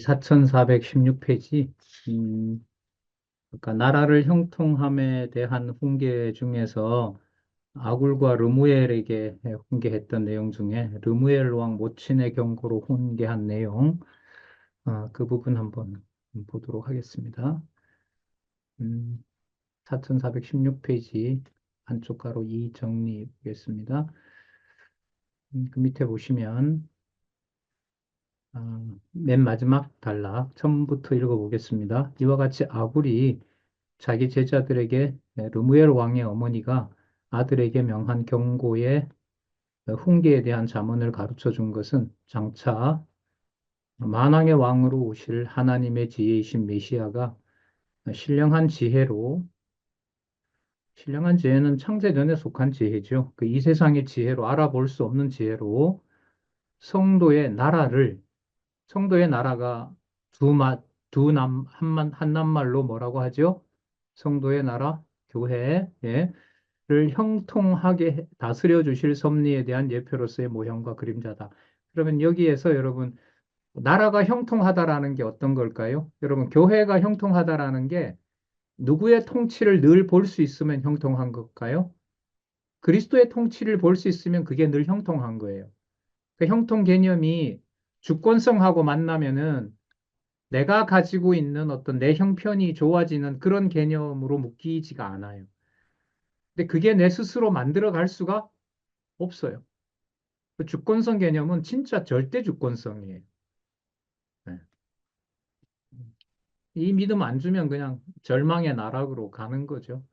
4416페이지, 그러니까 나라를 형통함에 대한 훈계 중에서 아굴과 르무엘에게 훈계했던 내용 중에 르무엘 왕 모친의 경고로 훈계한 내용, 그 부분 한번 보도록 하겠습니다. 4416페이지 한쪽 가로 2 정리해 보겠습니다. 그 밑에 보시면 맨 마지막 단락 처음부터 읽어보겠습니다. 이와 같이 아굴이 자기 제자들에게 르무엘 왕의 어머니가 아들에게 명한 경고의 훈계에 대한 잠언을 가르쳐 준 것은 장차 만왕의 왕으로 오실 하나님의 지혜이신 메시아가 신령한 지혜로, 신령한 지혜는 창세전에 속한 지혜죠. 그 이 세상의 지혜로, 알아볼 수 없는 지혜로 성도의 나라를, 성도의 나라가 한 낱말로 뭐라고 하죠? 성도의 나라, 교회, 예, 를 형통하게 다스려 주실 섭리에 대한 예표로서의 모형과 그림자다. 그러면 여기에서 여러분, 나라가 형통하다라는 게 어떤 걸까요? 여러분, 교회가 형통하다라는 게 누구의 통치를 늘 볼 수 있으면 형통한 걸까요? 그리스도의 통치를 볼 수 있으면 그게 늘 형통한 거예요. 그 형통 개념이 주권성하고 만나면은 내가 가지고 있는 어떤 내 형편이 좋아지는 그런 개념으로 묶이지가 않아요. 근데 그게 내 스스로 만들어 갈 수가 없어요. 그 주권성 개념은 진짜 절대 주권성이에요. 네. 이 믿음 안 주면 그냥 절망의 나락으로 가는 거죠.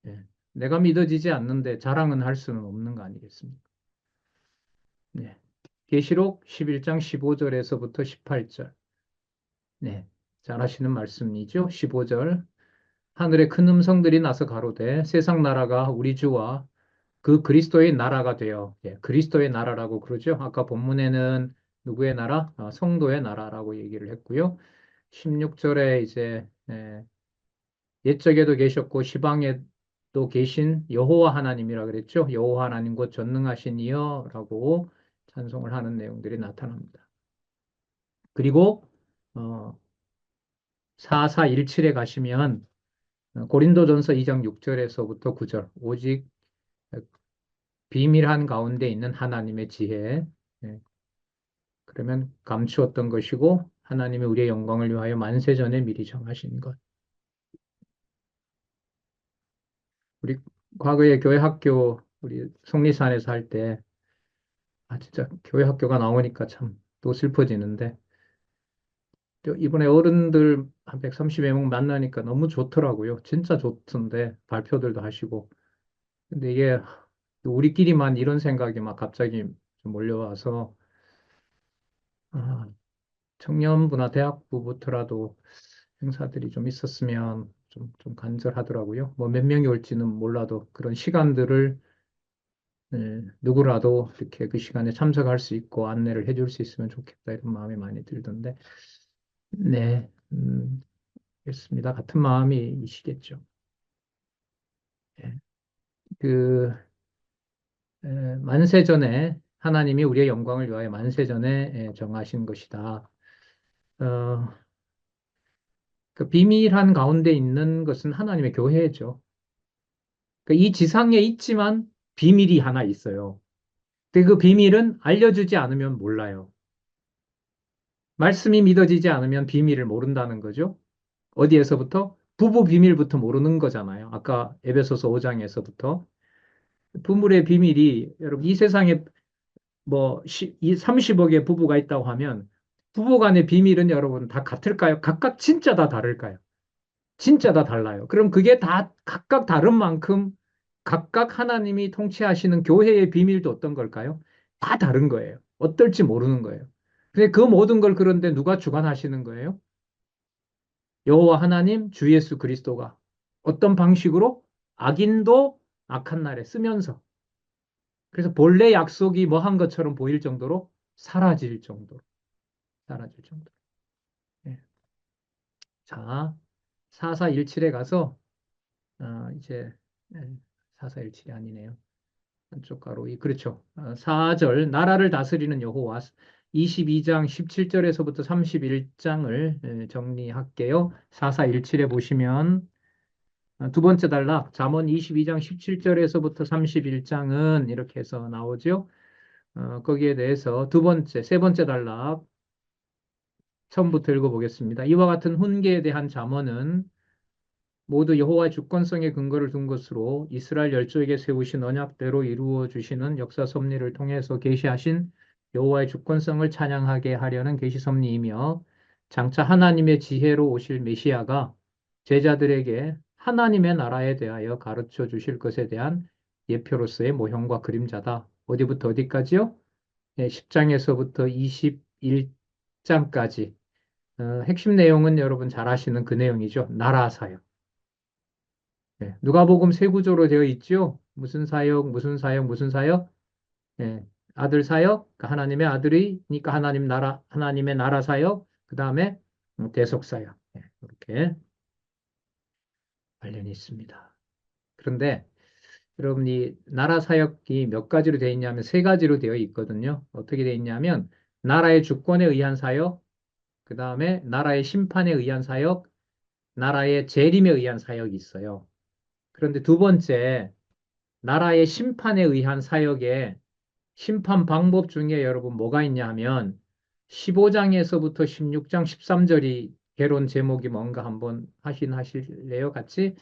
예. 내가 믿어지지 않는데 자랑은 할 수는 없는 거 아니겠습니까? 네. 계시록 11장 15절에서부터 18절. 네. 잘 하시는 말씀이죠. 15절. 하늘에 큰 음성들이 나서 가로되 세상 나라가 우리 주와 그 그리스도의 나라가 되어, 예, 그리스도의 나라라고 그러죠. 아까 본문에는 누구의 나라? 성도의 나라라고 얘기를 했고요. 16절에 이제 옛적에도 계셨고 시방에도 계신 여호와 하나님이라 그랬죠. 여호와 하나님 곧 전능하신 이여라고 찬송을 하는 내용들이 나타납니다. 그리고 어, 4417에 가시면 고린도전서 2장 6절에서부터 9절 오직 비밀한 가운데 있는 하나님의 지혜, 예, 그러면 감추었던 것이고 하나님이 우리의 영광을 위하여 만세전에 미리 정하신 것. 우리 과거에 교회 학교 우리 속리산에서 할 때 진짜 교회 학교가 나오니까 참 또 슬퍼지는데 또 이번에 어른들 한 130여 명 만나니까 너무 좋더라고요. 진짜 좋던데 발표들도 하시고. 근데 이게 우리끼리만 이런 생각이 막 갑자기 좀 몰려와서 아, 청년부나 대학부부터라도 행사들이 좀 있었으면 좀 간절하더라고요. 뭐 몇 명이 올지는 몰라도 그런 시간들을 누구라도 이렇게 그 시간에 참석할 수 있고 안내를 해줄 수 있으면 좋겠다 이런 마음이 많이 들던데 네, 그렇습니다. 같은 마음이시겠죠. 예. 그 만세전에 하나님이 우리의 영광을 위하여 만세전에 정하신 것이다. 어, 그 비밀한 가운데 있는 것은 하나님의 교회죠. 그러니까 이 지상에 있지만 비밀이 하나 있어요. 근데 그 비밀은 알려주지 않으면 몰라요. 말씀이 믿어지지 않으면 비밀을 모른다는 거죠. 어디에서부터? 부부 비밀부터 모르는 거잖아요. 아까 에베소서 5장에서부터. 부물의 비밀이, 여러분, 이 세상에 뭐, 30억의 부부가 있다고 하면, 부부 간의 비밀은 여러분 다 같을까요? 각각 진짜 다 다를까요? 진짜 다 달라요. 그럼 그게 다 각각 다른 만큼 각각 하나님이 통치하시는 교회의 비밀도 어떤 걸까요? 다 다른 거예요. 어떨지 모르는 거예요. 근데 그 모든 걸 그런데 누가 주관하시는 거예요? 여호와 하나님, 주 예수 그리스도가 어떤 방식으로 악인도 악한 날에 쓰면서 그래서 본래 약속이 뭐 한 것처럼 보일 정도로 사라질 정도로 사라질 정도로. 예. 자, 4417에 가서 이제 4417이 아니네요. 한쪽 가로 이 그렇죠. 4절 나라를 다스리는 여호와 22장 17절에서부터 31장을 정리할게요. 4417에 보시면 두 번째 단락 잠언 22장 17절에서부터 31장은 이렇게 해서 나오죠. 거기에 대해서 두 번째, 세 번째 단락 처음부터 읽어보겠습니다. 이와 같은 훈계에 대한 잠언은 모두 여호와의 주권성에 근거를 둔 것으로 이스라엘 열조에게 세우신 언약대로 이루어 주시는 역사 섭리를 통해서 계시하신 여호와의 주권성을 찬양하게 하려는 계시 섭리이며 장차 하나님의 지혜로 오실 메시아가 제자들에게 하나님의 나라에 대하여 가르쳐 주실 것에 대한 예표로서의 모형과 그림자다. 어디부터 어디까지요? 네, 10장에서부터 21장까지. 핵심 내용은 여러분 잘 아시는 그 내용이죠. 나라 사역. 네, 누가복음 세 구조로 되어 있죠. 무슨 사역, 무슨 사역, 무슨 사역? 네, 아들 사역, 그러니까 하나님의 아들이니까 하나님의 나라 사역, 그 다음에 대속 사역. 네, 이렇게 관련이 있습니다. 그런데 여러분 이 나라 사역이 몇 가지로 되어 있냐면 세 가지로 되어 있거든요. 어떻게 되어 있냐면 나라의 주권에 의한 사역, 그 다음에 나라의 심판에 의한 사역, 나라의 재림에 의한 사역이 있어요. 그런데 두 번째, 나라의 심판에 의한 사역에 심판 방법 중에 여러분 뭐가 있냐 하면 15장에서부터 16장 13절이 개론 제목이 뭔가 한번 하실래요? 같이?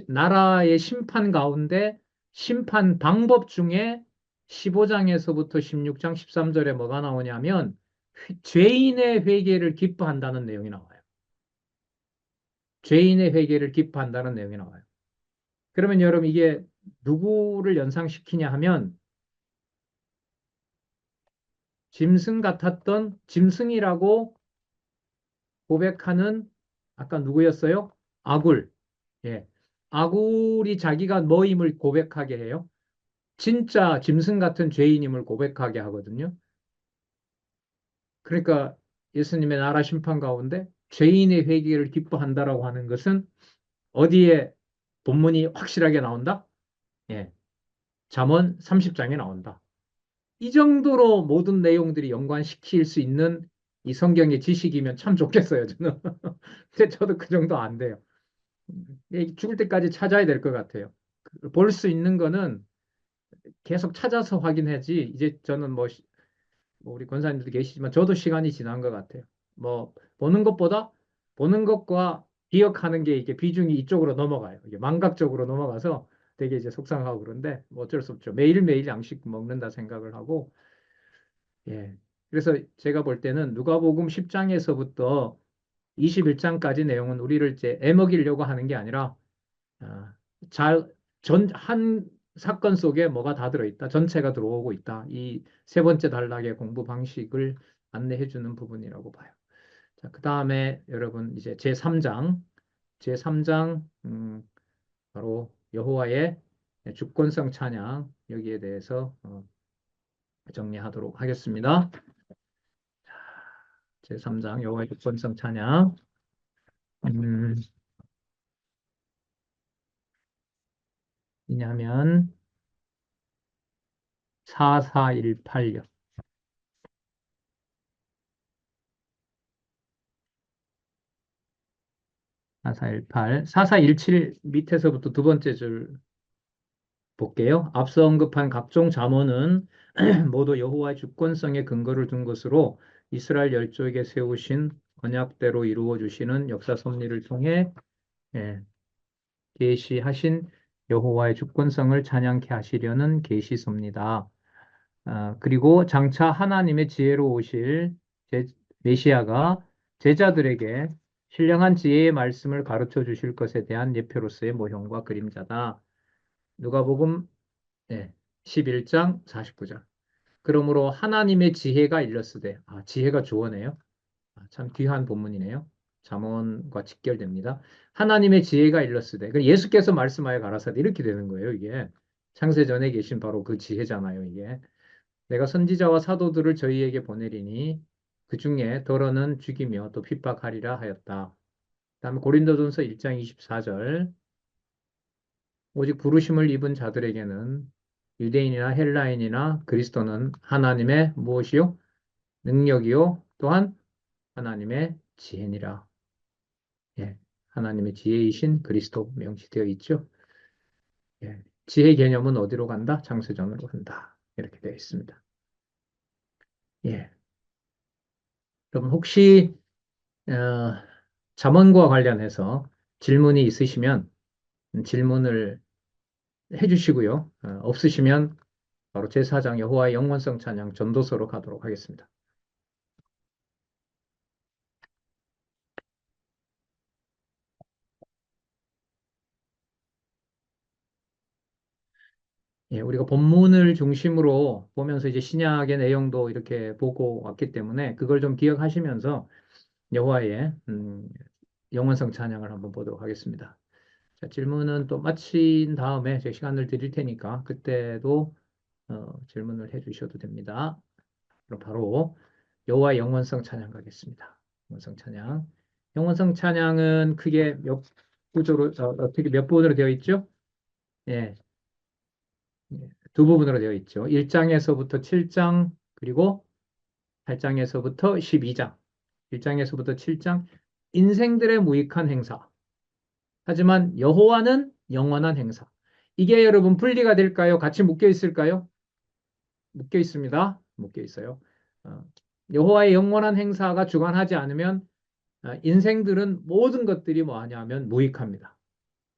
나라의 심판 가운데 심판 방법 중에 15장에서부터 16장 13절에 뭐가 나오냐면 죄인의 회개를 기뻐한다는 내용이 나와요. 죄인의 회개를 기뻐한다는 내용이 나와요. 그러면 여러분 이게 누구를 연상시키냐 하면 짐승 같았던 짐승이라고 고백하는 아까 누구였어요? 아굴. 예. 아굴이 자기가 뭐임을 고백하게 해요. 진짜 짐승 같은 죄인임을 고백하게 하거든요. 그러니까 예수님의 나라 심판 가운데 죄인의 회개를 기뻐한다라고 하는 것은 어디에 본문이 확실하게 나온다? 예. 잠언 30장에 나온다. 이 정도로 모든 내용들이 연관시킬 수 있는 이 성경의 지식이면 참 좋겠어요, 저는. 근데 저도 그 정도 안 돼요. 죽을 때까지 찾아야 될 것 같아요. 볼 수 있는 거는 계속 찾아서 확인하지. 이제 저는 뭐 우리 권사님들도 계시지만 저도 시간이 지난 것 같아요. 뭐 보는 것과 기억하는 게 이게 비중이 이쪽으로 넘어가요. 이게 망각적으로 넘어가서 되게 이제 속상하고 그런데 뭐 어쩔 수 없죠. 매일매일 양식 먹는다 생각을 하고 예. 그래서 제가 볼 때는 누가복음 10장에서부터 21장까지 내용은 우리를 이제 애먹이려고 하는 게 아니라 아, 한 사건 속에 뭐가 다 들어있다. 전체가 들어오고 있다. 이 세 번째 단락의 공부 방식을 안내해 주는 부분이라고 봐요. 자, 그 다음에 여러분 이제 제3장 바로 여호와의 주권성 찬양 여기에 대해서 정리하도록 하겠습니다. 제3장 여호와의 주권성 찬양 음, 왜냐하면 4418요. 4418, 4417 밑에서부터 두 번째 줄 볼게요. 앞서 언급한 각종 잠언은 모두 여호와의 주권성에 근거를 둔 것으로 이스라엘 열조에게 세우신 언약대로 이루어 주시는 역사 섭리를 통해 예, 계시하신 여호와의 주권성을 찬양케 하시려는 계시섭니다. 그리고 장차 하나님의 지혜로 오실 메시아가 제자들에게 신령한 지혜의 말씀을 가르쳐 주실 것에 대한 예표로서의 모형과 그림자다. 누가복음 네, 11장 49절. 그러므로 하나님의 지혜가 일렀으되, 지혜가 주어네요. 참 귀한 본문이네요. 잠언과 직결됩니다. 하나님의 지혜가 일렀으되, 그 예수께서 말씀하여 가라사대 이렇게 되는 거예요, 이게. 창세전에 계신 바로 그 지혜잖아요, 이게. 내가 선지자와 사도들을 저희에게 보내리니 그 중에 더러는 죽이며 또 핍박하리라 하였다. 다음에 고린도전서 1장 24절. 오직 부르심을 입은 자들에게는 유대인이나 헬라인이나 그리스도는 하나님의 무엇이요? 능력이요. 또한 하나님의 지혜니라. 예. 하나님의 지혜이신 그리스도 명시되어 있죠. 예. 지혜 개념은 어디로 간다? 장세전으로 간다. 이렇게 되어 있습니다. 예. 여러분 혹시 어, 잠언과 관련해서 질문이 있으시면 질문을 해주시고요. 없으시면 바로 제4장 여호와의 영원성 찬양 전도서로 가도록 하겠습니다. 예, 우리가 본문을 중심으로 보면서 이제 신약의 내용도 이렇게 보고 왔기 때문에 그걸 좀 기억하시면서 여호와의 영원성 찬양을 한번 보도록 하겠습니다. 자, 질문은 또 마친 다음에 제가 시간을 드릴 테니까 그때도 질문을 해주셔도 됩니다. 그럼 바로 여호와의 영원성 찬양 가겠습니다. 영원성 찬양. 영원성 찬양은 크게 몇 구조로 어떻게 몇 부분으로 되어 있죠? 예, 예, 두 부분으로 되어 있죠. 1장에서부터 7장 그리고 8장에서부터 12장. 1장에서부터 7장 인생들의 무익한 행사. 하지만 여호와는 영원한 행사. 이게 여러분 분리가 될까요? 같이 묶여 있을까요? 묶여 있습니다. 묶여 있어요. 어, 여호와의 영원한 행사가 주관하지 않으면 인생들은 모든 것들이 뭐 하냐면 무익합니다.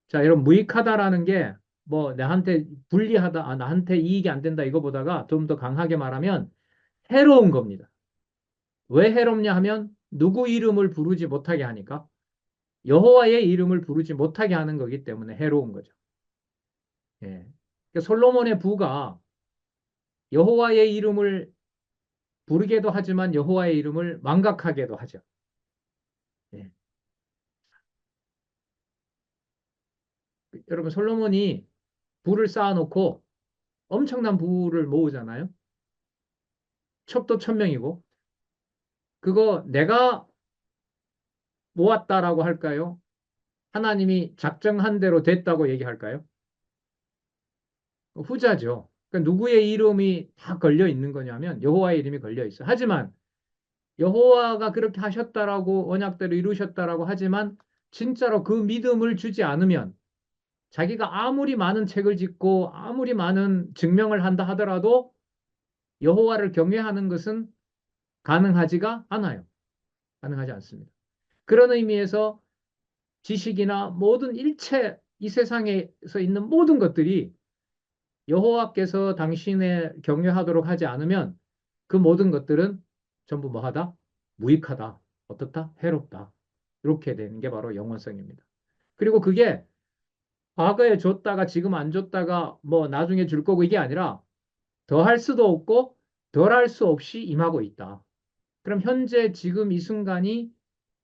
자, 여러분 무익하다라는 게 뭐 나한테 불리하다, 나한테 이익이 안 된다 이거보다가 좀 더 강하게 말하면 해로운 겁니다. 왜 해롭냐 하면 누구 이름을 부르지 못하게 하니까 여호와의 이름을 부르지 못하게 하는 거기 때문에 해로운 거죠. 예. 그러니까 솔로몬의 부가 여호와의 이름을 부르게도 하지만 여호와의 이름을 망각하게도 하죠. 예. 여러분 솔로몬이 부를 쌓아놓고 엄청난 부를 모으잖아요. 첩도 1000명이고 그거 내가 모았다라고 할까요? 하나님이 작정한 대로 됐다고 얘기할까요? 후자죠. 그러니까 누구의 이름이 다 걸려 있는 거냐면 여호와의 이름이 걸려 있어. 하지만 여호와가 그렇게 하셨다라고 언약대로 이루셨다라고 하지만 진짜로 그 믿음을 주지 않으면 자기가 아무리 많은 책을 짓고 아무리 많은 증명을 한다 하더라도 여호와를 경외하는 것은 가능하지가 않아요. 가능하지 않습니다. 그런 의미에서 지식이나 모든 일체 이 세상에서 있는 모든 것들이 여호와께서 당신의 경외하도록 하지 않으면 그 모든 것들은 전부 뭐하다? 무익하다. 어떻다? 해롭다. 이렇게 되는 게 바로 영원성입니다. 그리고 그게 과거에 줬다가 지금 안 줬다가 뭐 나중에 줄 거고 이게 아니라 더 할 수도 없고 덜 할 수 없이 임하고 있다. 그럼 현재 지금 이 순간이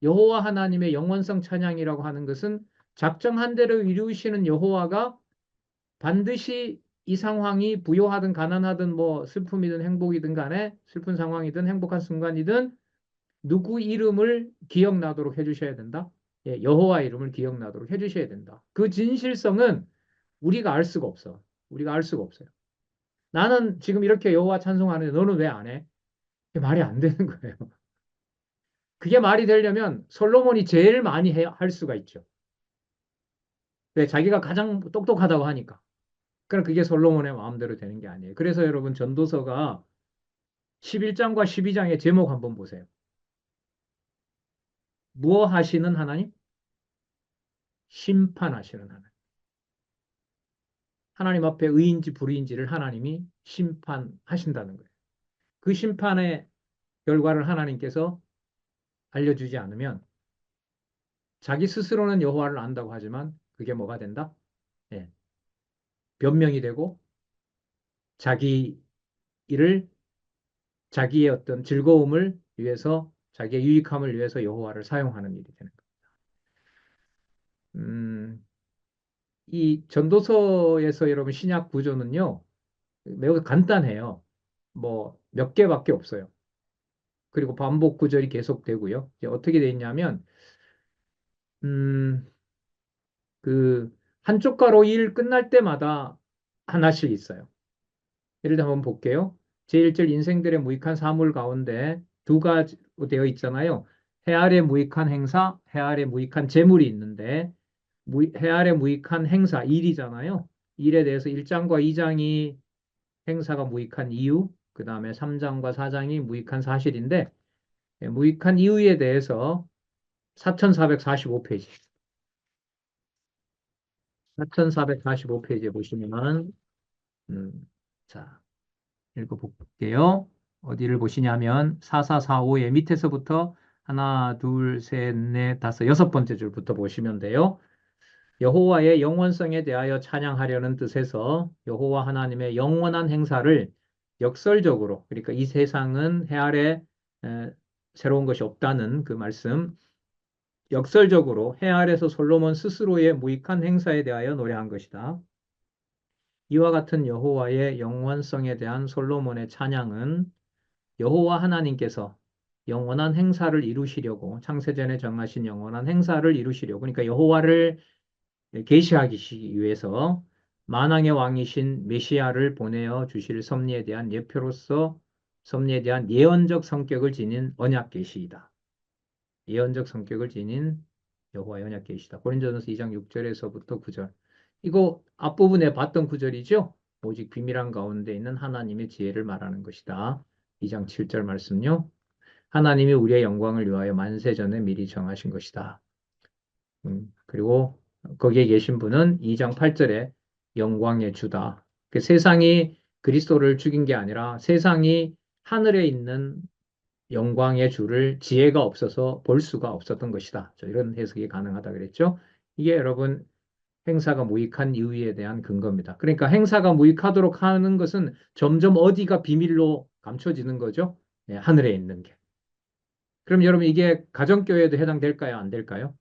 여호와 하나님의 영원성 찬양이라고 하는 것은 작정한 대로 이루시는 여호와가 반드시 이 상황이 부요하든 가난하든 뭐 슬픔이든 행복이든 간에 슬픈 상황이든 행복한 순간이든 누구 이름을 기억나도록 해주셔야 된다. 예, 여호와 이름을 기억나도록 해주셔야 된다. 그 진실성은 우리가 알 수가 없어. 우리가 알 수가 없어요. 나는 지금 이렇게 여호와 찬송하는데 너는 왜 안 해? 그게 말이 안 되는 거예요. 그게 말이 되려면 솔로몬이 제일 많이 할 수가 있죠. 왜? 자기가 가장 똑똑하다고 하니까. 그럼 그게 솔로몬의 마음대로 되는 게 아니에요. 그래서 여러분 전도서가 11장과 12장의 제목 한번 보세요. 무엇 하시는 하나님? 심판하시는 하나님. 하나님 앞에 의인지 불의인지를 하나님이 심판하신다는 거예요. 그 심판의 결과를 하나님께서 알려주지 않으면 자기 스스로는 여호와를 안다고 하지만 그게 뭐가 된다? 예, 변명이 되고 자기 일을 자기의 어떤 즐거움을 위해서 자기의 유익함을 위해서 여호와를 사용하는 일이 되는 거예요. 이 전도서에서 여러분 신약 구조는요 매우 간단해요. 뭐 몇 개밖에 없어요. 그리고 반복 구절이 계속되고요. 이제 어떻게 돼 있냐면 음, 그 한쪽 가로 일 끝날 때마다 하나씩 있어요. 예를 들어 한번 볼게요. 제1절 인생들의 무익한 사물 가운데 두 가지로 되어 있잖아요. 해 아래 무익한 행사, 해 아래 무익한 재물이 있는데 해 아래 무익한 행사, 일이잖아요. 일에 대해서 1장과 2장이 행사가 무익한 이유, 그 다음에 3장과 4장이 무익한 사실인데 무익한 이유에 대해서 4445페이지. 4445페이지에 보시면 음, 자, 읽어볼게요. 어디를 보시냐면 4445의 밑에서부터 하나, 둘, 셋, 넷, 다섯, 여섯 번째 줄부터 보시면 돼요. 여호와의 영원성에 대하여 찬양하려는 뜻에서 여호와 하나님의 영원한 행사를 역설적으로, 그러니까 이 세상은 해 아래 에, 새로운 것이 없다는 그 말씀, 역설적으로 해 아래서 솔로몬 스스로의 무익한 행사에 대하여 노래한 것이다. 이와 같은 여호와의 영원성에 대한 솔로몬의 찬양은 여호와 하나님께서 영원한 행사를 이루시려고 창세전에 정하신 영원한 행사를 이루시려고 그러니까 여호와를 계시하기 위해서 만왕의 왕이신 메시아를 보내어 주실 섭리에 대한 예표로서 섭리에 대한 예언적 성격을 지닌 언약 계시이다. 예언적 성격을 지닌 여호와 언약 계시다. 고린도전서 2장 6절에서부터 9절. 이거 앞부분에 봤던 구절이죠. 오직 비밀한 가운데 있는 하나님의 지혜를 말하는 것이다. 2장 7절 말씀요. 하나님이 우리의 영광을 위하여 만세 전에 미리 정하신 것이다. 그리고 거기에 계신 분은 2장 8절에 영광의 주다. 그 세상이 그리스도를 죽인 게 아니라 세상이 하늘에 있는 영광의 주를 지혜가 없어서 볼 수가 없었던 것이다. 이런 해석이 가능하다 그랬죠. 이게 여러분 행사가 무익한 이유에 대한 근거입니다. 그러니까 행사가 무익하도록 하는 것은 점점 어디가 비밀로 감춰지는 거죠. 네, 하늘에 있는 게. 그럼 여러분 이게 가정교회에도 해당될까요? 안 될까요?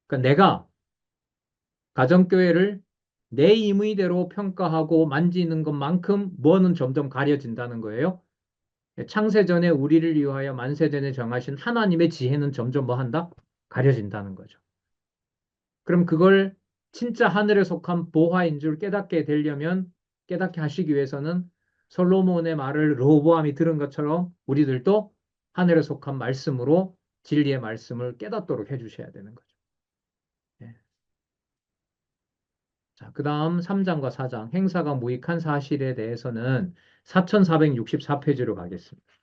그러니까 내가 가정교회를 내 임의대로 평가하고 만지는 것만큼 뭐는 점점 가려진다는 거예요. 창세전에 우리를 위하여 만세전에 정하신 하나님의 지혜는 점점 뭐 한다? 가려진다는 거죠. 그럼 그걸 진짜 하늘에 속한 보화인 줄 깨닫게 되려면 깨닫게 하시기 위해서는 솔로몬의 말을 르호보암이 들은 것처럼 우리들도 하늘에 속한 말씀으로 진리의 말씀을 깨닫도록 해주셔야 되는 거죠. 예. 자, 그 다음 3장과 4장 행사가 무익한 사실에 대해서는 4464페이지로 가겠습니다.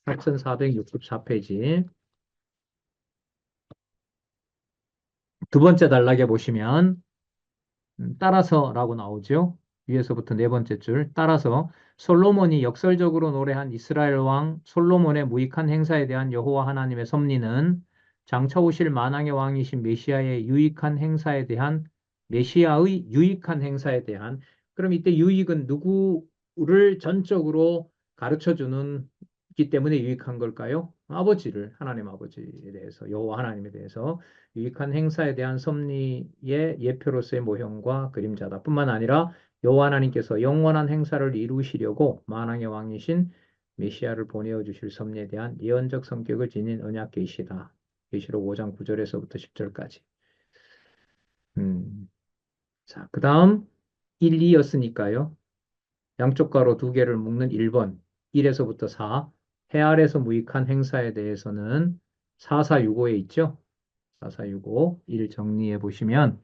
4464페이지. 두 번째 단락에 보시면 따라서라고 나오죠. 위에서부터 네 번째 줄 따라서 솔로몬이 역설적으로 노래한 이스라엘 왕 솔로몬의 무익한 행사에 대한 여호와 하나님의 섭리는 장차 오실 만왕의 왕이신 메시아의 유익한 행사에 대한 메시아의 유익한 행사에 대한 그럼 이때 유익은 누구를 전적으로 가르쳐 주는 기 때문에 유익한 걸까요? 아버지를 하나님 아버지에 대해서 여호와 하나님에 대해서 유익한 행사에 대한 섭리의 예표로서의 모형과 그림자다. 뿐만 아니라 여호와 하나님께서 영원한 행사를 이루시려고 만왕의 왕이신 메시아를 보내어 주실 섭리에 대한 예언적 성격을 지닌 언약 계시다. 계시록 5장 9절에서부터 10절까지. 자, 그다음 1, 2였으니까요. 양쪽 가로 두 개를 묶는 1번 1에서부터 4. 해 아래서 무익한 행사에 대해서는 4465에 있죠. 4465 1 정리해 보시면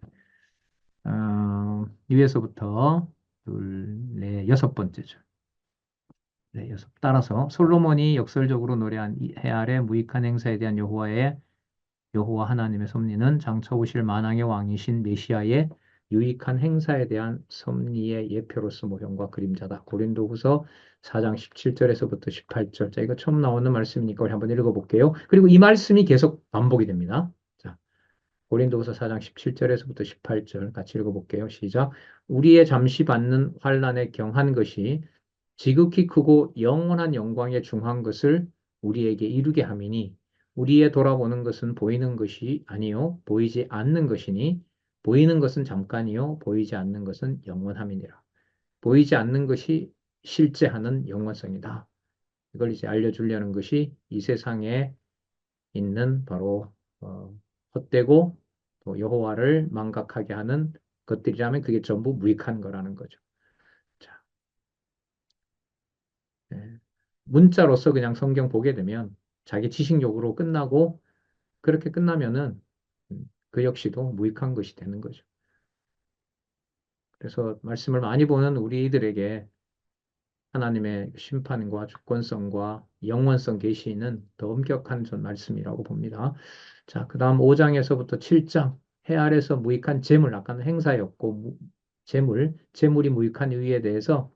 위에서부터 둘, 넷, 여섯 번째 줄. 네, 여섯. 따라서 솔로몬이 역설적으로 노래한 이 해 아래 무익한 행사에 대한 여호와 하나님의 섭리는 장차 오실 만왕의 왕이신 메시아의 유익한 행사에 대한 섭리의 예표로서 모형과 그림자다. 고린도후서 4장 17절에서부터 18절. 자, 이거 처음 나오는 말씀이니까 우리 한번 읽어볼게요. 그리고 이 말씀이 계속 반복이 됩니다. 자, 고린도후서 4장 17절에서부터 18절 같이 읽어볼게요. 시작. 우리의 잠시 받는 환난에 경한 것이 지극히 크고 영원한 영광에 중한 것을 우리에게 이루게 함이니 우리의 돌아보는 것은 보이는 것이 아니요 보이지 않는 것이니 보이는 것은 잠깐이요 보이지 않는 것은 영원함이니라. 보이지 않는 것이 실제하는 영원성이다. 이걸 이제 알려주려는 것이 이 세상에 있는 바로 헛되고 또 여호와를 망각하게 하는 것들이라면 그게 전부 무익한 거라는 거죠. 자, 예. 문자로서 그냥 성경 보게 되면 자기 지식욕으로 끝나고 그렇게 끝나면은 그 역시도 무익한 것이 되는 거죠. 그래서 말씀을 많이 보는 우리들에게 하나님의 심판과 주권성과 영원성 계시는 더 엄격한 전 말씀이라고 봅니다. 자, 그 다음 5장에서부터 7장, 해 아래서 무익한 재물, 아까는 행사였고, 재물이 무익한 이유에 대해서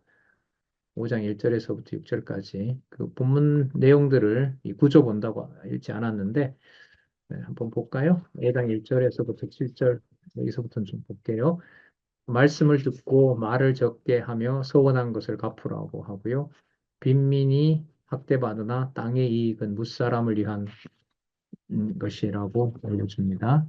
5장 1절에서부터 6절까지 그 본문 내용들을 이 구조 본다고 읽지 않았는데, 네, 한번 볼까요? 5장 1절에서부터 7절, 여기서부터는 좀 볼게요. 말씀을 듣고 말을 적게 하며 서원한 것을 갚으라고 하고요. 빈민이 학대받으나 땅의 이익은 무사람을 위한 것이라고 알려줍니다.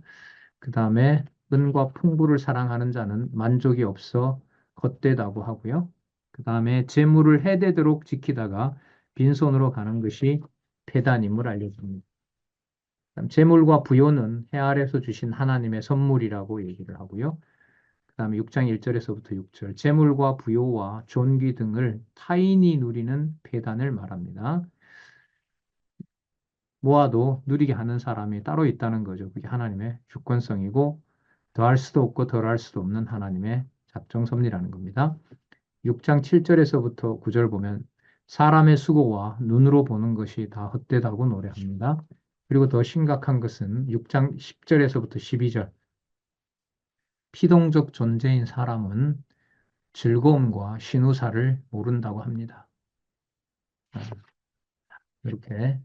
그 다음에 은과 풍부를 사랑하는 자는 만족이 없어 헛되다고 하고요. 그 다음에 재물을 해되도록 지키다가 빈손으로 가는 것이 패단임을 알려줍니다. 그다음 재물과 부요는 해 아래서 주신 하나님의 선물이라고 얘기를 하고요. 그 다음에 6장 1절에서부터 6절, 재물과 부요와 존귀 등을 타인이 누리는 패단을 말합니다. 모아도 누리게 하는 사람이 따로 있다는 거죠. 그게 하나님의 주권성이고 더할 수도 없고 덜할 수도 없는 하나님의 작정섭리라는 겁니다. 6장 7절에서부터 9절 보면 사람의 수고와 눈으로 보는 것이 다 헛되다고 노래합니다. 그리고 더 심각한 것은 6장 10절에서부터 12절 피동적 존재인 사람은 즐거움과 신우사를 모른다고 합니다. 이렇게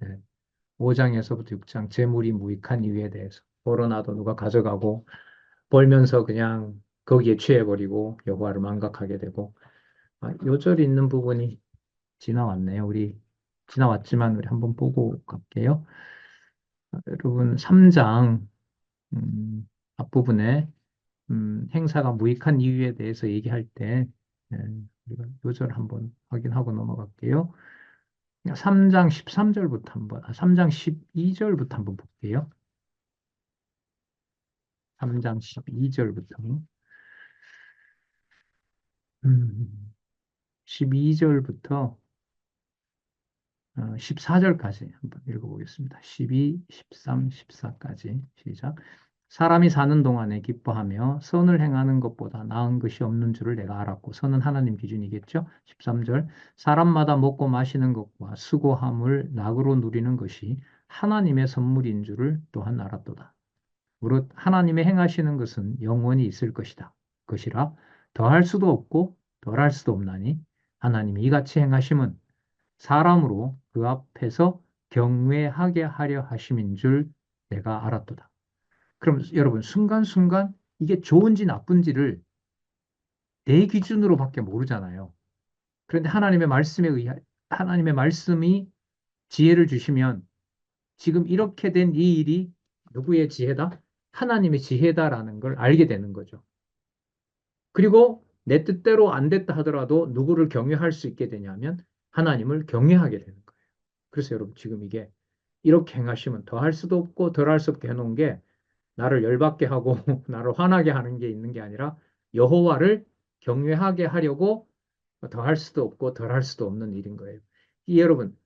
5장에서부터 6장 재물이 무익한 이유에 대해서 벌어놔도 누가 가져가고 벌면서 그냥 거기에 취해버리고 여호와를 망각하게 되고 요절 있는 부분이 지나왔네요. 우리 지나왔지만 우리 한번 보고 갈게요. 여러분 3장 앞부분에 행사가 무익한 이유에 대해서 얘기할 때 예, 우리가 요절 한번 확인하고 넘어갈게요. 3장 13절부터 한번, 3장 12절부터 한번 볼게요. 3장 12절부터. 12절부터 14절까지 한번 읽어보겠습니다. 12, 13, 14까지 시작. 사람이 사는 동안에 기뻐하며 선을 행하는 것보다 나은 것이 없는 줄을 내가 알았고, 선은 하나님 기준이겠죠? 13절. 사람마다 먹고 마시는 것과 수고함을 낙으로 누리는 것이 하나님의 선물인 줄을 또한 알았도다. 무릇 하나님의 행하시는 것은 영원히 있을 것이다. 것이라 더할 수도 없고 덜할 수도 없나니 하나님이 이같이 행하심은 사람으로 그 앞에서 경외하게 하려 하심인 줄 내가 알았도다. 그럼 여러분 순간순간 이게 좋은지 나쁜지를 내 기준으로밖에 모르잖아요. 그런데 하나님의 말씀이 지혜를 주시면 지금 이렇게 된 이 일이 누구의 지혜다? 하나님의 지혜다라는 걸 알게 되는 거죠. 그리고 내 뜻대로 안 됐다 하더라도 누구를 경외할 수 있게 되냐면 하나님을 경외하게 되는 거예요. 그래서 여러분 지금 이게 이렇게 행하시면 더 할 수도 없고 덜 할 수 없게 해놓은 게 나를 열받게 하고 나를 화나게 하는 게 있는 게 아니라 여호와를 경외하게 하려고 더 할 수도 없고 덜 할 수도 없는 일인 거예요. 이 여러분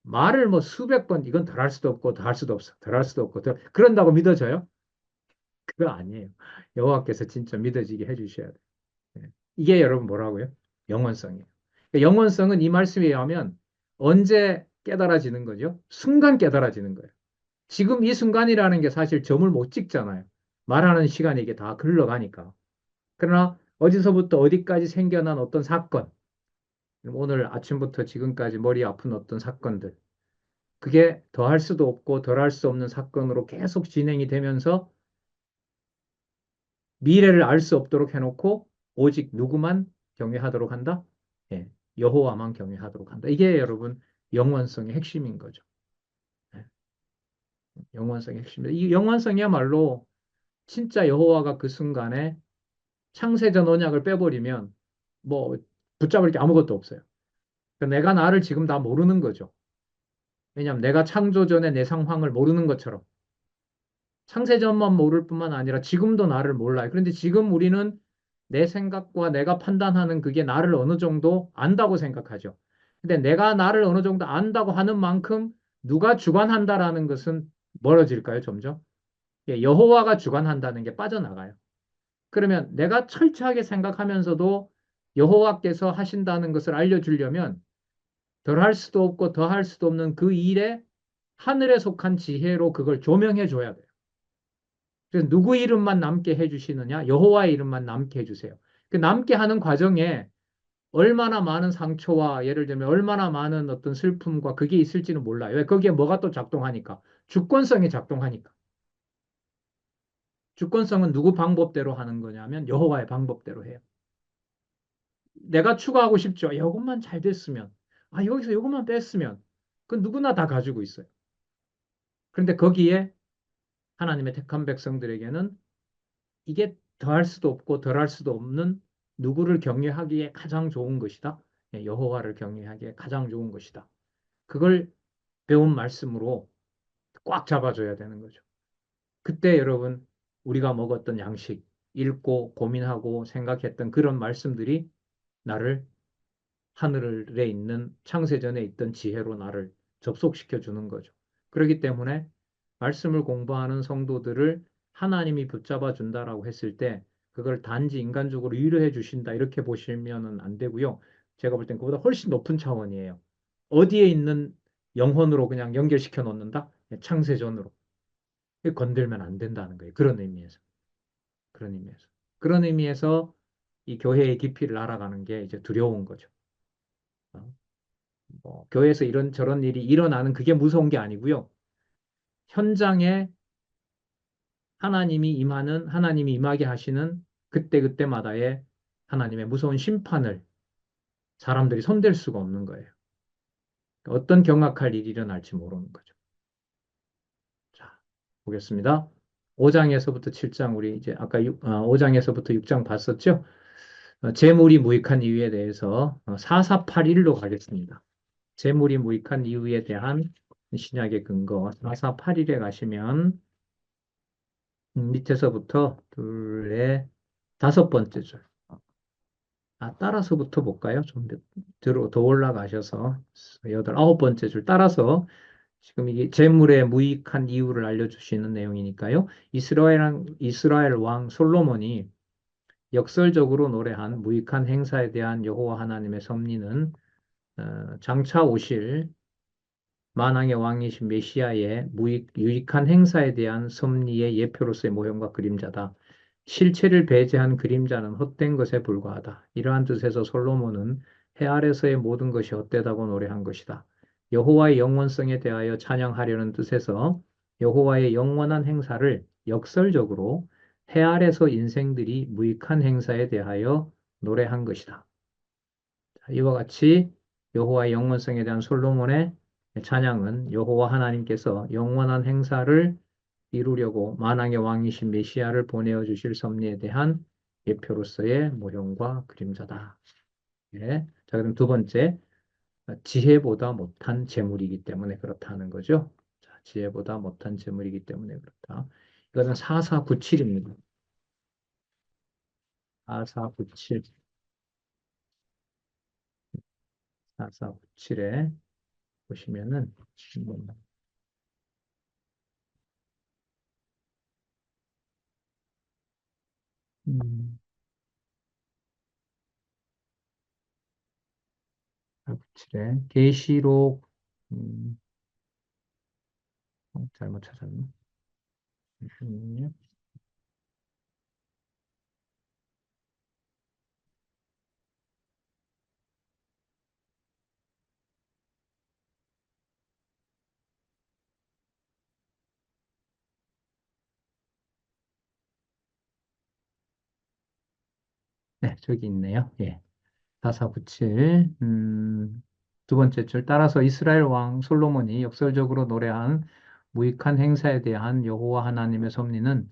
말을 뭐 수백 번 이건 덜 할 수도 없고 더 할 수도 없어 덜 할 수도 없고 그런다고 믿어져요? 그거 아니에요. 여호와께서 진짜 믿어지게 해주셔야 돼요. 예. 이게 여러분 뭐라고요? 영원성이에요. 그러니까 영원성은 이 말씀에 의하면 언제 깨달아지는 거죠? 순간 깨달아지는 거예요. 지금 이 순간이라는 게 사실 점을 못 찍잖아요. 말하는 시간이 이게 다 흘러가니까. 그러나 어디서부터 어디까지 생겨난 어떤 사건, 오늘 아침부터 지금까지 머리 아픈 어떤 사건들, 그게 더할 수도 없고 덜할 수 없는 사건으로 계속 진행이 되면서 미래를 알 수 없도록 해놓고 오직 누구만 경외하도록 한다? 예, 여호와만 경외하도록 한다. 이게 여러분 영원성의 핵심인 거죠. 예, 영원성의 핵심입니다. 이 영원성이야말로 진짜 여호와가 그 순간에 창세전 언약을 빼버리면 뭐 붙잡을 게 아무것도 없어요. 그러니까 내가 나를 지금 다 모르는 거죠. 왜냐하면 내가 창조 전에 내 상황을 모르는 것처럼 창세전만 모를 뿐만 아니라 지금도 나를 몰라요. 그런데 지금 우리는 내 생각과 내가 판단하는 그게 나를 어느 정도 안다고 생각하죠. 근데 내가 나를 어느 정도 안다고 하는 만큼 누가 주관한다라는 것은 멀어질까요, 점점? 예, 여호와가 주관한다는 게 빠져나가요. 그러면 내가 철저하게 생각하면서도 여호와께서 하신다는 것을 알려주려면 덜 할 수도 없고 더 할 수도 없는 그 일에 하늘에 속한 지혜로 그걸 조명해 줘야 돼요. 그래서 누구 이름만 남게 해주시느냐? 여호와의 이름만 남게 해주세요. 그 남게 하는 과정에 얼마나 많은 상처와 예를 들면 얼마나 많은 어떤 슬픔과 그게 있을지는 몰라요. 왜? 거기에 뭐가 또 작동하니까. 주권성이 작동하니까. 주권성은 누구 방법대로 하는 거냐면 여호와의 방법대로 해요. 내가 추구하고 싶죠. 이것만 잘 됐으면. 아, 여기서 이것만 뺐으면. 그건 누구나 다 가지고 있어요. 그런데 거기에 하나님의 택한 백성들에게는 이게 더할 수도 없고 덜할 수도 없는 누구를 경외하기에 가장 좋은 것이다. 예, 여호와를 경외하기에 가장 좋은 것이다. 그걸 배운 말씀으로 꽉 잡아줘야 되는 거죠. 그때 여러분 우리가 먹었던 양식, 읽고 고민하고 생각했던 그런 말씀들이 나를 하늘에 있는 창세전에 있던 지혜로 나를 접속시켜 주는 거죠. 그렇기 때문에 말씀을 공부하는 성도들을 하나님이 붙잡아 준다라고 했을 때 그걸 단지 인간적으로 위로해 주신다 이렇게 보시면은 안 되고요. 제가 볼 땐 그보다 훨씬 높은 차원이에요. 어디에 있는 영혼으로 그냥 연결시켜 놓는다? 창세전으로. 건들면 안 된다는 거예요. 그런 의미에서. 그런 의미에서. 그런 의미에서 이 교회의 깊이를 알아가는 게 이제 두려운 거죠. 어? 교회에서 이런 저런 일이 일어나는 그게 무서운 게 아니고요. 현장에 하나님이 임하게 하시는 그때그때마다의 하나님의 무서운 심판을 사람들이 손댈 수가 없는 거예요. 어떤 경악할 일이 일어날지 모르는 거죠. 자, 보겠습니다. 5장에서부터 7장 우리 이제 아까 5장에서부터 6장 봤었죠? 재물이 무익한 이유에 대해서 4481로 가겠습니다. 재물이 무익한 이유에 대한 신약의 근거 4481에 가시면 밑에서부터 둘에 다섯 번째 줄. 따라서부터 볼까요? 좀 더 올라가셔서 여덟, 아홉 번째 줄 따라서 지금 이게 재물의 무익한 이유를 알려주시는 내용이니까요. 이스라엘 왕 솔로몬이 역설적으로 노래한 무익한 행사에 대한 여호와 하나님의 섭리는 장차 오실 만왕의 왕이신 메시아의 유익한 행사에 대한 섭리의 예표로서의 모형과 그림자다. 실체를 배제한 그림자는 헛된 것에 불과하다. 이러한 뜻에서 솔로몬은 해 아래서의 모든 것이 헛되다고 노래한 것이다. 여호와의 영원성에 대하여 찬양하려는 뜻에서 여호와의 영원한 행사를 역설적으로 해 아래서 인생들이 무익한 행사에 대하여 노래한 것이다. 이와 같이 여호와의 영원성에 대한 솔로몬의 찬양은 여호와 하나님께서 영원한 행사를 이루려고 만왕의 왕이신 메시아를 보내어 주실 섭리에 대한 예표로서의 모형과 그림자다. 예. 자, 그럼 두 번째, 지혜보다 못한 재물이기 때문에 그렇다는 거죠. 자, 지혜보다 못한 재물이기 때문에 그렇다. 이거는 4497입니다. 4497, 4497에 보시면은 음, 497에 계시록 잘못 찾았네. 잠시만요. 네, 저기 있네요. 예. 4497. 두 번째 줄 따라서 이스라엘 왕 솔로몬이 역설적으로 노래한 무익한 행사에 대한 여호와 하나님의 섭리는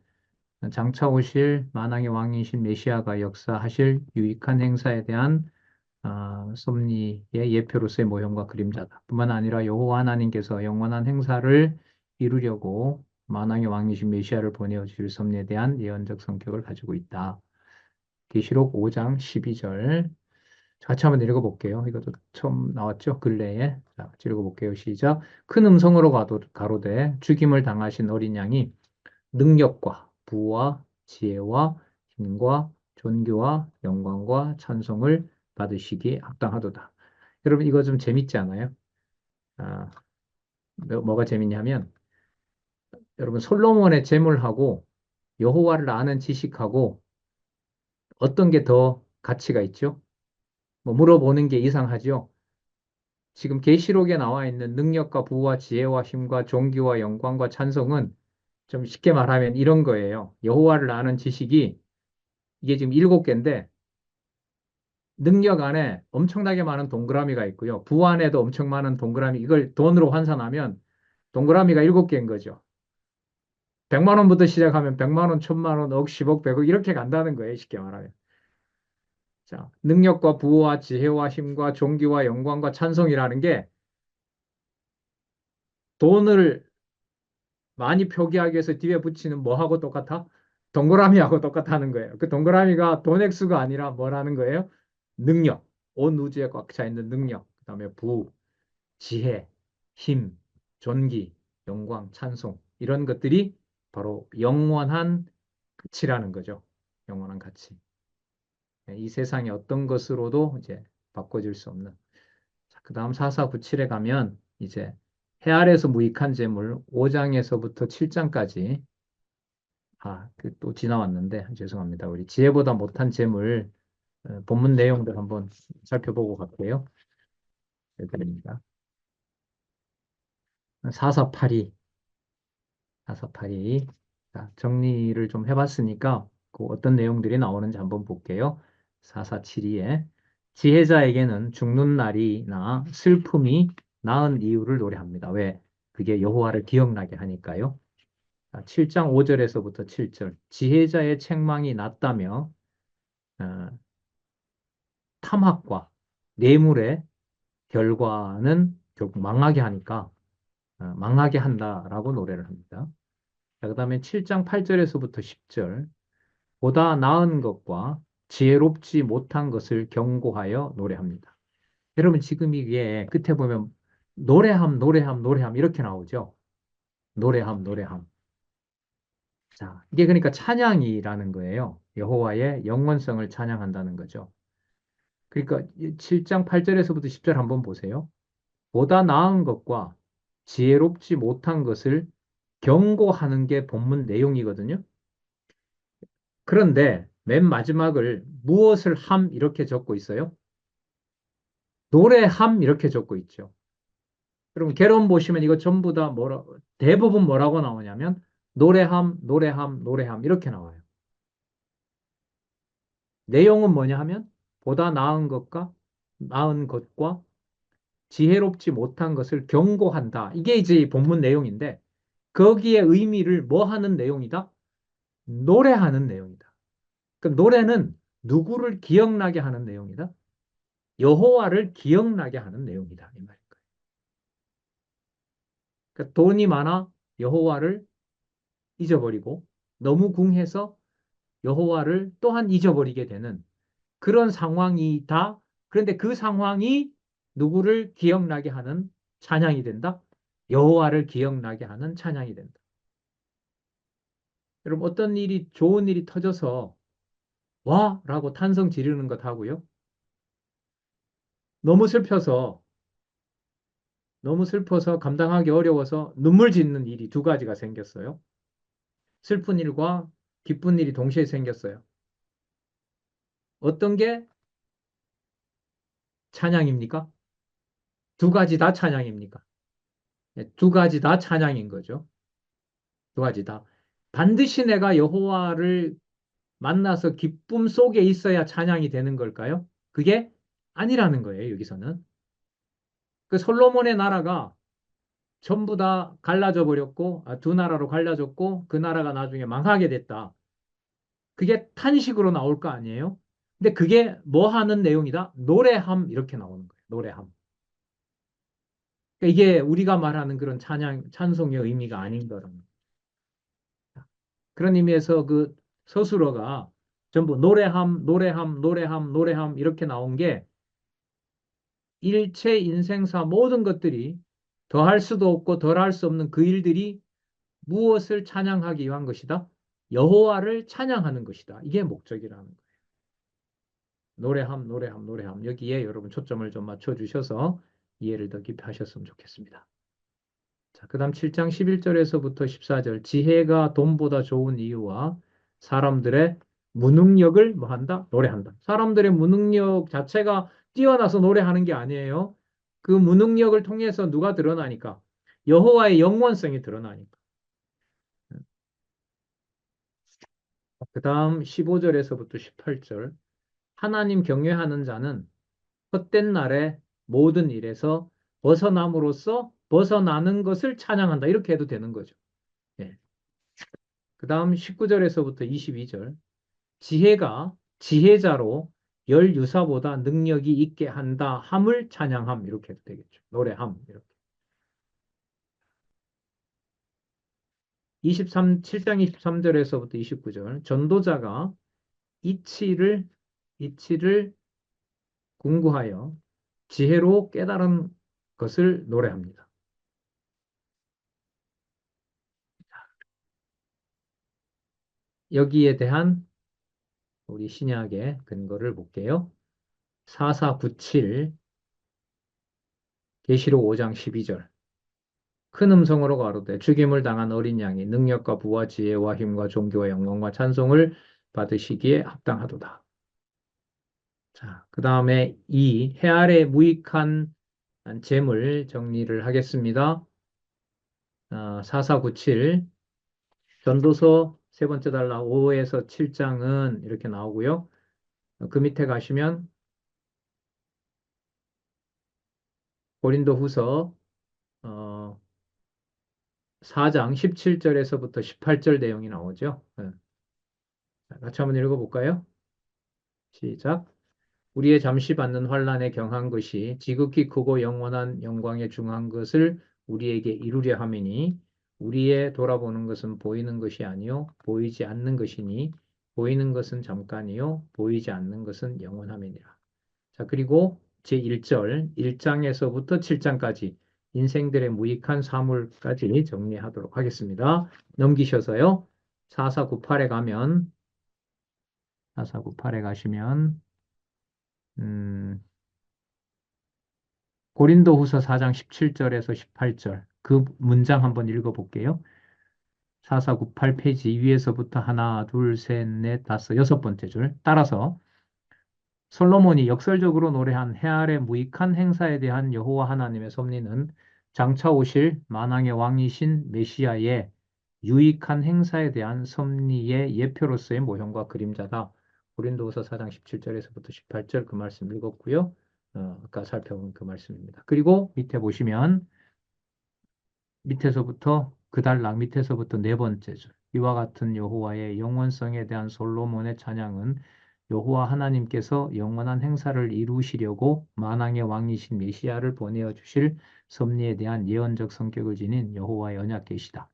장차 오실 만왕의 왕이신 메시아가 역사하실 유익한 행사에 대한 섭리의 예표로서의 모형과 그림자다. 뿐만 아니라 여호와 하나님께서 영원한 행사를 이루려고 만왕의 왕이신 메시아를 보내어 주실 섭리에 대한 예언적 성격을 가지고 있다. 계시록 5장 12절. 같이 한번 읽어볼게요. 이것도 처음 나왔죠? 근래에. 자, 같이 읽어볼게요. 시작. 큰 음성으로 가로되 죽임을 당하신 어린 양이 능력과 부와 지혜와 힘과 존귀와 영광과 찬송을 받으시기 합당하도다. 여러분 이거 좀 재밌지 않아요? 아, 뭐가 재밌냐면 여러분 솔로몬의 재물하고 여호와를 아는 지식하고 어떤 게 더 가치가 있죠? 뭐 물어보는 게 이상하죠? 지금 계시록에 나와 있는 능력과 부와 지혜와 힘과 존귀와 영광과 찬송은 좀 쉽게 말하면 이런 거예요. 여호와를 아는 지식이 이게 지금 7개인데 능력 안에 엄청나게 많은 동그라미가 있고요. 부 안에도 엄청 많은 동그라미, 이걸 돈으로 환산하면 동그라미가 7개인 거죠. 100만 원부터 시작하면 100만 원, 1000만 원, 억, 10억, 100억 이렇게 간다는 거예요. 쉽게 말하면. 자, 능력과 부와 지혜와 힘과 존귀와 영광과 찬송이라는 게 돈을 많이 표기하기 위해서 뒤에 붙이는 뭐하고 똑같아? 동그라미하고 똑같다는 거예요. 그 동그라미가 돈 액수가 아니라 뭐라는 거예요? 능력. 온 우주에 꽉 차 있는 능력. 그다음에 부, 지혜, 힘, 존귀, 영광, 찬송 이런 것들이 바로 영원한 가치라는 거죠. 영원한 가치. 이 세상의 어떤 것으로도 이제 바꿔질 수 없는. 자, 그다음 4497에 가면 이제 해 아래에서 무익한 재물 5장에서부터 7장까지 그 또 지나왔는데 죄송합니다. 우리 지혜보다 못한 재물 본문 내용들 한번 살펴보고 갈게요. 여기입니다. 4482 4482. 자, 정리를 좀 해봤으니까 그 어떤 내용들이 나오는지 한번 볼게요. 4472에 지혜자에게는 죽는 날이나 슬픔이 나은 이유를 노래합니다. 왜? 그게 여호와를 기억나게 하니까요. 자, 7장 5절에서부터 7절. 지혜자의 책망이 낮다며 어, 탐학과 뇌물의 결과는 결국 망하게 하니까 망하게 한다라고 노래를 합니다. 자, 그다음에 7장 8절에서부터 10절. 보다 나은 것과 지혜롭지 못한 것을 경고하여 노래합니다. 여러분 지금 이게 끝에 보면 노래함, 노래함, 노래함 이렇게 나오죠. 노래함, 노래함. 자, 이게 그러니까 찬양이라는 거예요. 여호와의 영원성을 찬양한다는 거죠. 그러니까 7장 8절에서부터 10절 한번 보세요. 보다 나은 것과 지혜롭지 못한 것을 경고하는 게 본문 내용이거든요. 그런데 맨 마지막을 무엇을 함 이렇게 적고 있어요. 노래함 이렇게 적고 있죠. 그럼 개론 보시면 이거 전부 다 대부분 뭐라고 나오냐면 노래함, 노래함, 노래함 이렇게 나와요. 내용은 뭐냐 하면 보다 나은 것과 지혜롭지 못한 것을 경고한다. 이게 이제 본문 내용인데 거기에 의미를 뭐 하는 내용이다? 노래하는 내용이다. 그 노래는 누구를 기억나게 하는 내용이다? 여호와를 기억나게 하는 내용이다. 이 말인 거예요. 그러니까 돈이 많아 여호와를 잊어버리고 너무 궁해서 여호와를 또한 잊어버리게 되는 그런 상황이다. 그런데 그 상황이 누구를 기억나게 하는 찬양이 된다? 여호와를 기억나게 하는 찬양이 된다. 여러분 어떤 일이 좋은 일이 터져서 와! 라고 탄성 지르는 것 하고요. 너무 슬퍼서 너무 슬퍼서 감당하기 어려워서 눈물 짓는 일이 두 가지가 생겼어요. 슬픈 일과 기쁜 일이 동시에 생겼어요. 어떤 게 찬양입니까? 두 가지 다 찬양입니까? 네, 두 가지 다 찬양인 거죠. 두 가지 다. 반드시 내가 여호와를 만나서 기쁨 속에 있어야 찬양이 되는 걸까요? 그게 아니라는 거예요, 여기서는. 그 솔로몬의 나라가 전부 다 갈라져 버렸고, 두 나라로 갈라졌고, 그 나라가 나중에 망하게 됐다. 그게 탄식으로 나올 거 아니에요? 근데 그게 뭐 하는 내용이다? 노래함, 이렇게 나오는 거예요. 노래함. 그러니까 이게 우리가 말하는 그런 찬송의 의미가 아닌 거라는 거예요. 그런 의미에서 그 서술어가 전부 노래함, 노래함, 노래함, 노래함 이렇게 나온 게 일체 인생사 모든 것들이 더할 수도 없고 덜할 수 없는 그 일들이 무엇을 찬양하기 위한 것이다? 여호와를 찬양하는 것이다. 이게 목적이라는 거예요. 노래함, 노래함, 노래함. 여기에 여러분 초점을 좀 맞춰주셔서 이해를 더 깊이 하셨으면 좋겠습니다. 자, 그 다음 7장 11절에서부터 14절. 지혜가 돈보다 좋은 이유와 사람들의 무능력을 뭐 한다? 노래한다. 사람들의 무능력 자체가 뛰어나서 노래하는 게 아니에요. 그 무능력을 통해서 누가 드러나니까? 여호와의 영원성이 드러나니까. 그 다음 15절에서부터 18절. 하나님 경외하는 자는 헛된 날의 모든 일에서 벗어남으로써 벗어나는 것을 찬양한다. 이렇게 해도 되는 거죠. 예. 그 다음 19절에서부터 22절. 지혜가 지혜자로 열 유사보다 능력이 있게 한다. 함을 찬양함. 이렇게 해도 되겠죠. 노래함. 이렇게. 7장 23절에서부터 29절. 전도자가 이치를, 이치를 궁구하여 지혜로 깨달은 것을 노래합니다. 여기에 대한 우리 신약의 근거를 볼게요. 4497 계시록 5장 12절. 큰 음성으로 가로되 죽임을 당한 어린 양이 능력과 부와 지혜와 힘과 존귀와 영광과 찬송을 받으시기에 합당하도다. 자, 그 다음에 이 해 아래 무익한 재물 정리를 하겠습니다. 4497 전도서 세 번째 달라 5에서 7장은 이렇게 나오고요. 그 밑에 가시면 고린도 후서 4장 17절에서부터 18절 내용이 나오죠. 자, 같이 한번 읽어볼까요? 시작. 우리의 잠시 받는 환난에 경한 것이 지극히 크고 영원한 영광에 중한 것을 우리에게 이루려 함이니 우리의 돌아보는 것은 보이는 것이 아니요 보이지 않는 것이니 보이는 것은 잠깐이요 보이지 않는 것은 영원함이니라. 자, 그리고 제1절 1장에서부터 7장까지 인생들의 무익한 사물까지 정리하도록 하겠습니다. 넘기셔서요. 4498에 가면 4498에 가시면 음, 고린도후서 4장 17절에서 18절 그 문장 한번 읽어볼게요. 4498 페이지 위에서부터 하나, 둘, 셋, 넷, 다섯, 여섯 번째 줄 따라서 솔로몬이 역설적으로 노래한 해 아래 무익한 행사에 대한 여호와 하나님의 섭리는 장차 오실 만왕의 왕이신 메시아의 유익한 행사에 대한 섭리의 예표로서의 모형과 그림자다. 고린도후서 4장 17절에서부터 18절 그 말씀 읽었고요. 아까 살펴본 그 말씀입니다. 그리고 밑에 보시면 밑에서부터 그 단락 밑에서부터 네 번째 줄 이와 같은 여호와의 영원성에 대한 솔로몬의 찬양은 여호와 하나님께서 영원한 행사를 이루시려고 만왕의 왕이신 메시아를 보내어 주실 섭리에 대한 예언적 성격을 지닌 여호와의 언약 계시다.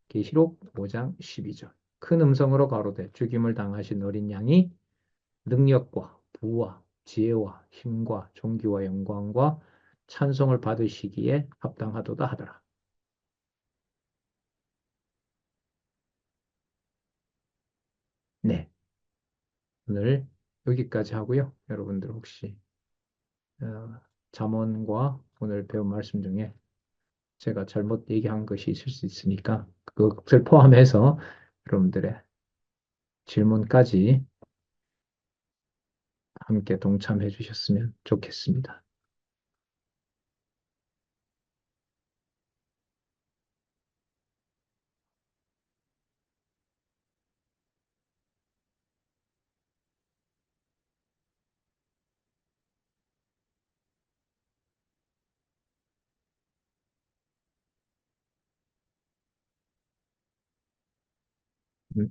계시록 5장 12절. 큰 음성으로 가로되 죽임을 당하신 어린 양이 능력과 부와 지혜와 힘과 존귀와 영광과 찬송을 받으시기에 합당하도다 하더라. 네. 오늘 여기까지 하고요. 여러분들 혹시 잠언과 오늘 배운 말씀 중에 제가 잘못 얘기한 것이 있을 수 있으니까 그것을 포함해서 여러분들의 질문까지 함께 동참해 주셨으면 좋겠습니다.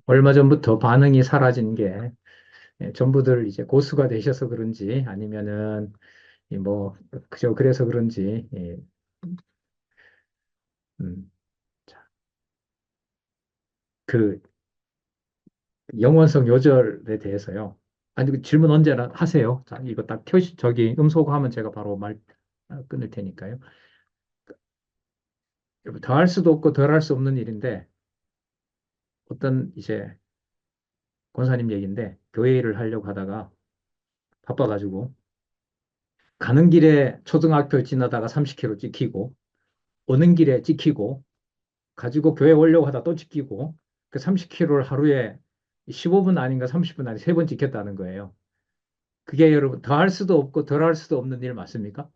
얼마 전부터 반응이 사라진 게 전부들 이제 고수가 되셔서 그런지 아니면은 뭐 그저 그래서 그런지 음, 자, 그 영원성 요절에 대해서요. 아니, 그 질문 언제나 하세요. 자, 이거 딱 저기 음소거하면 제가 바로 말 끊을 테니까요. 더 할 수도 없고 덜 할 수 없는 일인데 어떤 이제 권사님 얘기인데 교회 일을 하려고 하다가 바빠가지고 가는 길에 초등학교 지나다가 30km 찍히고 오는 길에 찍히고 가지고 교회 오려고 하다 또 찍히고 그 30km를 하루에 15분 아닌가 30분 아닌가 세 번 찍혔다는 거예요. 그게 여러분 더 할 수도 없고 덜 할 수도 없는 일 맞습니까?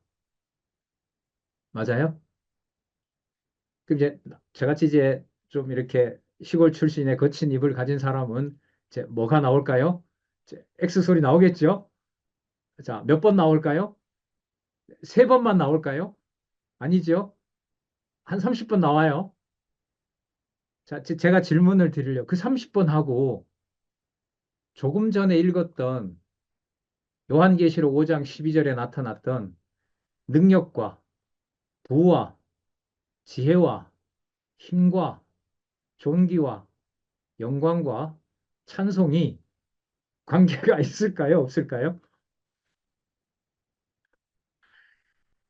맞아요? 그럼 이제 저같이 이제 좀 이렇게 시골 출신의 거친 입을 가진 사람은 이제 뭐가 나올까요? 이제 X 소리 나오겠죠? 자, 몇 번 나올까요? 세 번만 나올까요? 아니죠? 한 30번 나와요. 자, 제가 질문을 드리려고 그 30번 하고 조금 전에 읽었던 요한계시록 5장 12절에 나타났던 능력과 부와 지혜와 힘과 존귀와 영광과 찬송이 관계가 있을까요? 없을까요?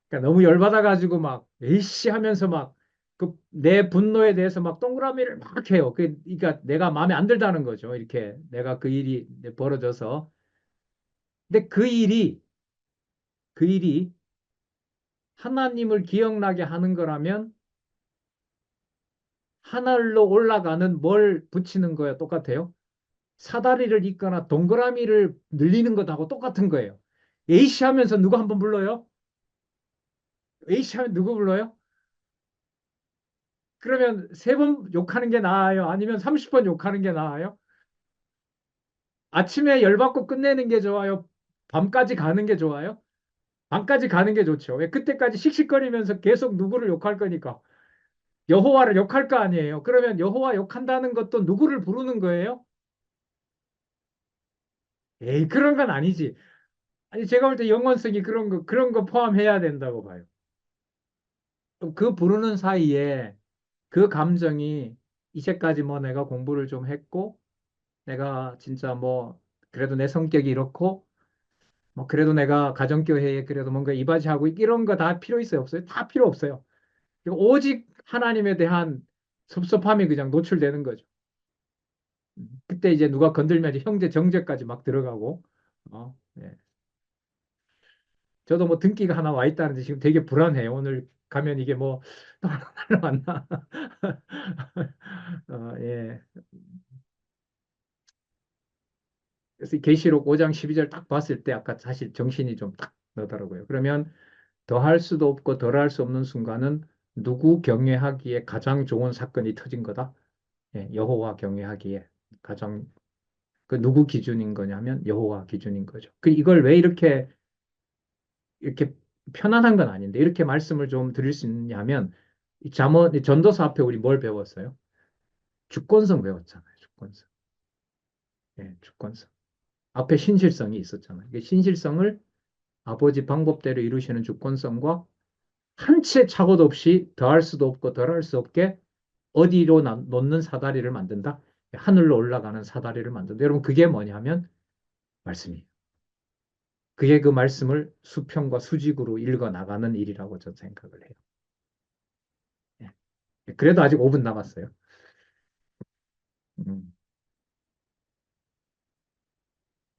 그러니까 너무 열받아가지고 막 에이씨 하면서 막 그 내 분노에 대해서 막 동그라미를 막 해요. 그러니까 내가 마음에 안 들다는 거죠. 이렇게 내가 그 일이 벌어져서. 근데 그 일이 하나님을 기억나게 하는 거라면 하늘로 올라가는 뭘 붙이는 거야 똑같아요. 사다리를 잇거나 동그라미를 늘리는 것하고 똑같은 거예요. 에이씨 하면서 누구 한번 불러요? 에이씨 하면 누구 불러요? 그러면 세 번 욕하는 게 나아요? 아니면 30번 욕하는 게 나아요? 아침에 열받고 끝내는 게 좋아요? 밤까지 가는 게 좋아요? 밤까지 가는 게 좋죠. 왜 그때까지 씩씩거리면서 계속 누구를 욕할 거니까. 여호와를 욕할 거 아니에요. 그러면 여호와 욕한다는 것도 누구를 부르는 거예요? 에이, 그런 건 아니지. 아니, 제가 볼 때 영원성이 그런 거 포함해야 된다고 봐요. 그 부르는 사이에 그 감정이 이제까지 뭐 내가 공부를 좀 했고, 내가 진짜 뭐, 그래도 내 성격이 이렇고, 뭐, 그래도 내가 가정교회에 그래도 뭔가 이바지하고 이런 거 다 필요 있어요? 없어요? 다 필요 없어요. 이거 오직 하나님에 대한 섭섭함이 그냥 노출되는 거죠. 그때 이제 누가 건들면 이제 형제 정죄까지 막 들어가고, 예. 저도 뭐 등기가 하나 와 있다는데 지금 되게 불안해요. 오늘 가면 이게 뭐 또 하나 날라왔나? 예. 그래서 이 계시록 5장 12절 딱 봤을 때 아까 사실 정신이 좀 딱 나더라고요. 그러면 더 할 수도 없고 덜 할 수 없는 순간은 누구 경외하기에 가장 좋은 사건이 터진 거다. 예, 여호와 경외하기에 가장 그 누구 기준인 거냐면 여호와 기준인 거죠. 그 이걸 왜 이렇게 편안한 건 아닌데 이렇게 말씀을 좀 드릴 수 있냐면 이 잠언 이 전도서 앞에 우리 뭘 배웠어요? 주권성 배웠잖아요. 주권성. 예, 주권성. 앞에 신실성이 있었잖아요. 이 신실성을 아버지 방법대로 이루시는 주권성과 한 치의 착오도 없이 더할 수도 없고 덜할 수 없게 어디로 놓는 사다리를 만든다? 하늘로 올라가는 사다리를 만든다. 여러분 그게 뭐냐면 말씀이에요. 그게 그 말씀을 수평과 수직으로 읽어 나가는 일이라고 저는 생각을 해요. 예. 그래도 아직 5분 남았어요. 음.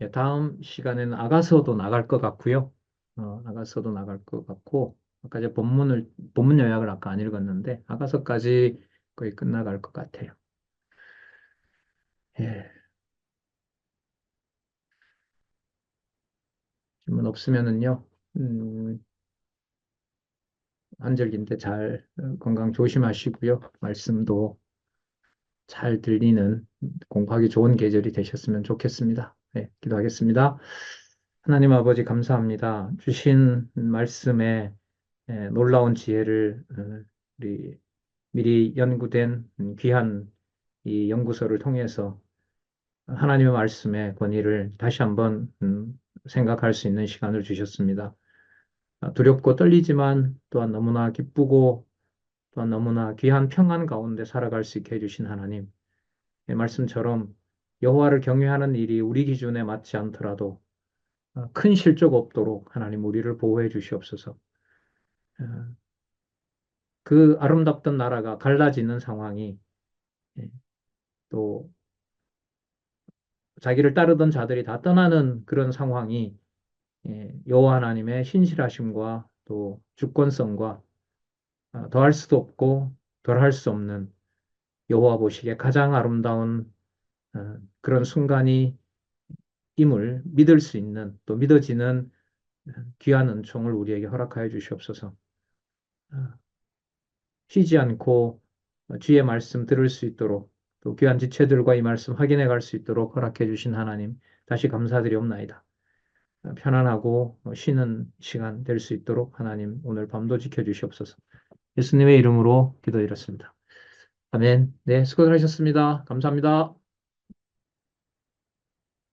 예, 다음 시간에는 아가서도 나갈 것 같고요. 아가서도 나갈 것 같고, 아까 이제 본문 요약을 아까 안 읽었는데, 아가서까지 거의 끝나갈 것 같아요. 예, 질문 없으면은요, 한절기인데 잘 건강 조심하시고요. 말씀도 잘 들리는 공부하기 좋은 계절이 되셨으면 좋겠습니다. 네, 기도하겠습니다. 하나님 아버지 감사합니다. 주신 말씀에 놀라운 지혜를 우리 미리 연구된 귀한 이 연구서를 통해서 하나님의 말씀의 권위를 다시 한번 생각할 수 있는 시간을 주셨습니다. 두렵고 떨리지만 또한 너무나 기쁘고 또한 너무나 귀한 평안 가운데 살아갈 수 있게 해주신 하나님, 의 말씀처럼 여호와를 경외하는 일이 우리 기준에 맞지 않더라도 큰 실족 없도록 하나님 우리를 보호해 주시옵소서. 어, 그 아름답던 나라가 갈라지는 상황이 예, 또 자기를 따르던 자들이 다 떠나는 그런 상황이 여호와 하나님의 신실하심과 또 주권성과 더할 수도 없고 덜할 수 없는 여호와 보시기에 가장 아름다운 그런 순간이 임을 믿을 수 있는 또 믿어지는 귀한 은총을 우리에게 허락하여 주시옵소서. 어, 쉬지 않고 주의 말씀 들을 수 있도록 또 귀한 지체들과 이 말씀 확인해 갈 수 있도록 허락해 주신 하나님 다시 감사드리옵나이다. 편안하고 쉬는 시간 될 수 있도록 하나님 오늘 밤도 지켜주시옵소서. 예수님의 이름으로 기도드렸습니다. 아멘. 네, 수고하셨습니다. 감사합니다.